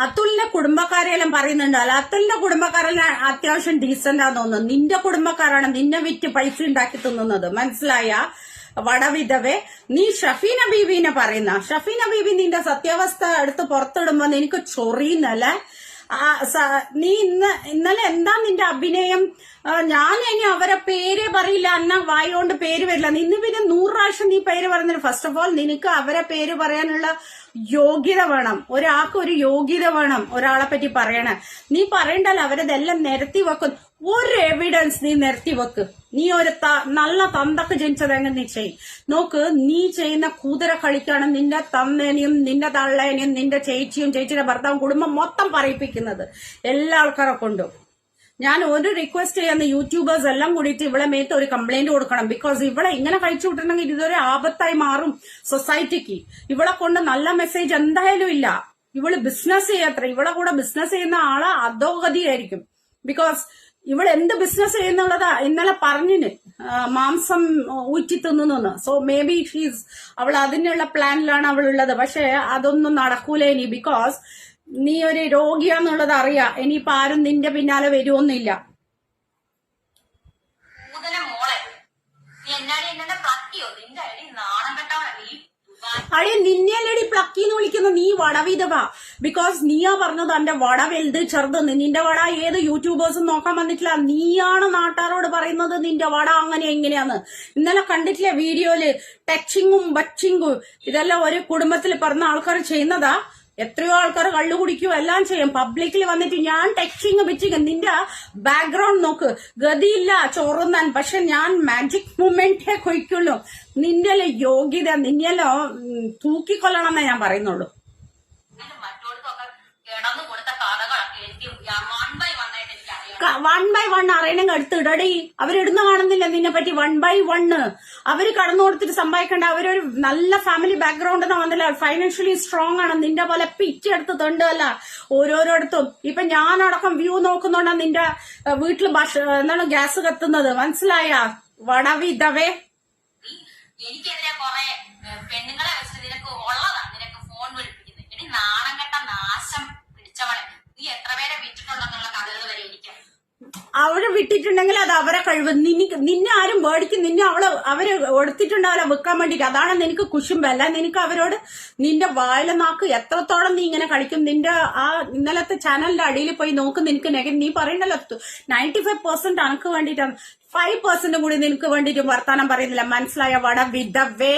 അതുലിന്റെ കുടുംബക്കാരെല്ലാം പറയുന്നുണ്ടല്ലോ. അതുലിന്റെ കുടുംബക്കാരെല്ലാം അത്യാവശ്യം ഡീസന്റ് ആണെന്ന് തോന്നുന്നു. നിന്റെ കുടുംബക്കാരാണ് നിന്നെ വിറ്റ് പൈസ ഉണ്ടാക്കി തിന്നുന്നത്. മനസ്സിലായ വടവിധവേ? നീ ഷഫീന ബീവിനെ പറയുന്ന ഷഫീന ബീവി നിന്റെ സത്യാവസ്ഥ എടുത്ത് പുറത്തിടുമ്പോ നിനക്ക് ചൊറിയുന്നല്ലേ? നീ ഇന്നലെ എന്താ നിന്റെ അഭിനയം? ഞാൻ ഇനി അവരെ പേര് പറയില്ല, അന്ന വായോണ്ട് പേര് വരില്ല. നിന്ന് പിന്നെ 100 പ്രാവശ്യം നീ പേര് പറയുന്നില്ല. ഫസ്റ്റ് ഓഫ് ഓൾ നിനക്ക് അവരെ പേര് പറയാനുള്ള യോഗ്യത വേണം. ഒരാൾക്ക് ഒരു യോഗ്യത വേണം ഒരാളെ പറ്റി പറയണേ. നീ പറയണ്ടല്ലോ അവരതെല്ലാം നിരത്തി വെക്കും. ഒരു എവിഡൻസ് നീ നിരത്തി വെക്ക്. നീ ഒരു നല്ല തന്തക്ക് ജനിച്ചതെങ്ങനെ നീ ചെയ്യും നോക്ക്. നീ ചെയ്യുന്ന കുതിര കളിക്കാണ് നിന്റെ തന്നേനെയും നിന്റെ തള്ളേനെയും നിന്റെ ചേച്ചിയും ചേച്ചിയുടെ ഭർത്താവും കുടുംബം മൊത്തം പറയിപ്പിക്കുന്നത് എല്ലാ ആൾക്കാരെ കൊണ്ടും. ഞാൻ ഒരു റിക്വസ്റ്റ് ചെയ്യുന്ന യൂട്യൂബേഴ്സ് എല്ലാം കൂടിയിട്ട് ഇവളെ മേത്ത് ഒരു കംപ്ലൈന്റ് കൊടുക്കണം. ബിക്കോസ് ഇവളെ ഇങ്ങനെ കഴിച്ചു വിട്ടിട്ടുണ്ടെങ്കിൽ ഇതൊരു ആപത്തായി മാറും സൊസൈറ്റിക്ക്. ഇവളെ കൊണ്ട് നല്ല മെസ്സേജ് എന്തായാലും ഇല്ല. ഇവള് ബിസിനസ് ചെയ്യത്ര. ഇവളെ കൂടെ ബിസിനസ് ചെയ്യുന്ന ആളെ അധോഗതിയായിരിക്കും. ബിക്കോസ് ഇവൾ എന്ത് ബിസിനസ് ചെയ്യുന്നുള്ളതാ ഇന്നലെ പറഞ്ഞിന്, മാംസം ഊറ്റി തിന്നുന്നു. സോ മേ ബി ഷീസ് അവൾ അതിനുള്ള പ്ലാനിലാണ് അവൾ ഉള്ളത്. പക്ഷെ അതൊന്നും നടക്കൂല ഇനി. ബിക്കോസ് നീ ഒരു രോഗിയാന്നുള്ളത് അറിയാം. ഇനിയിപ്പോ ആരും നിന്റെ പിന്നാലെ വരുമൊന്നുമില്ല. അഴി നിന്നെയല്ലടി പ്ലക്കിന്ന് വിളിക്കുന്ന നീ വടവിധവ. ബിക്കോസ് നീയാ പറഞ്ഞത് എന്റെ വട വലുത് ചെറുതെന്ന്. നിന്റെ വട ഏത് യൂട്യൂബേഴ്സും നോക്കാൻ വന്നിട്ടില്ല. നീയാണ് നാട്ടാരോട് പറയുന്നത് നിന്റെ വട അങ്ങനെ എങ്ങനെയാന്ന്. ഇന്നലെ കണ്ടിട്ടില്ല വീഡിയോയില് ടച്ചിങ്ങും ബച്ചിങ്ങും ഇതെല്ലാം ഒരു കുടുംബത്തിൽ പറഞ്ഞ ആൾക്കാർ ചെയ്യുന്നതാ. എത്രയോ ആൾക്കാർ കള്ളു കുടിക്കും എല്ലാം ചെയ്യും. പബ്ലിക്കിൽ വന്നിട്ട് ഞാൻ ടച്ചിങ് ബിച്ചിങ്. നിന്റെ ബാക്ക്ഗ്രൗണ്ട് നോക്ക്. ഗതിയില്ല ചോറുന്നാൻ. പക്ഷെ ഞാൻ മാജിക് മൂമെന്റേ കൊയ്ക്കുള്ളൂ. നിന്റെ യോഗ്യത നിന്നെല്ലോ തൂക്കിക്കൊല്ലണമെന്നേ ഞാൻ പറയുന്നുള്ളൂ. വൺ ബൈ വൺ അറിയണമെങ്കിൽ അടുത്ത് ഇടടി. അവരിടുന്ന കാണുന്നില്ല നിന്നെ പറ്റി 1 by 1. അവര് കടന്നു കൊടുത്തിട്ട് സമ്പാദിക്കണ്ട. അവരൊരു നല്ല ഫാമിലി ബാക്ക്ഗ്രൗണ്ട് ഒന്നും വന്നില്ല. ഫൈനാൻഷ്യലി സ്ട്രോങ് ആണ്. നിന്റെ പോലെ പിച്ചെടുത്ത് തണ്ടല്ല ഓരോരോടത്തും. ഇപ്പൊ ഞാനടക്കം വ്യൂ നോക്കുന്നുണ്ടാ നിന്റെ വീട്ടിൽ എന്താണ് ഗ്യാസ് കത്തുന്നത്. മനസ്സിലായ വടവിധവേ? എനിക്കെതിരെ കുറെ പെണ്ണുങ്ങളെ വെച്ചിട്ട് നിനക്ക് ഉള്ളതാണ് നിനക്ക് ഫോൺ വിളിപ്പിക്കുന്നത്. ഇനി നാണം കെട്ട നാശം പിടിച്ചവളെ നീ എത്ര പേരെ വിറ്റിട്ടുണ്ടെന്നുള്ള കഥകൾ വരെ എനിക്ക്. അവര് വിട്ടിട്ടുണ്ടെങ്കിൽ അത് അവരെ കഴിവ്. നിന്നെ ആരും മേടിക്കും. നിന്നെ അവര് എടുത്തിട്ടുണ്ടാവില്ല വെക്കാൻ വേണ്ടിട്ട്. അതാണ് നിനക്ക് കുശുമ്പല്ല. നിനക്ക് അവരോട് നിന്റെ വായില നാക്ക് എത്രത്തോളം നീ ഇങ്ങനെ കളിക്കും. നിന്റെ ആ ഇന്നലത്തെ ചാനലിന്റെ അടിയിൽ പോയി നോക്ക്. നിനക്ക് നീ പറയണ്ടല്ലോ 95% അനക്ക് വേണ്ടിട്ടാണ്. 5% കൂടി നിനക്ക് വേണ്ടിട്ട് വർത്താനം പറയുന്നില്ല. മനസ്സിലായ വട വിധവേ?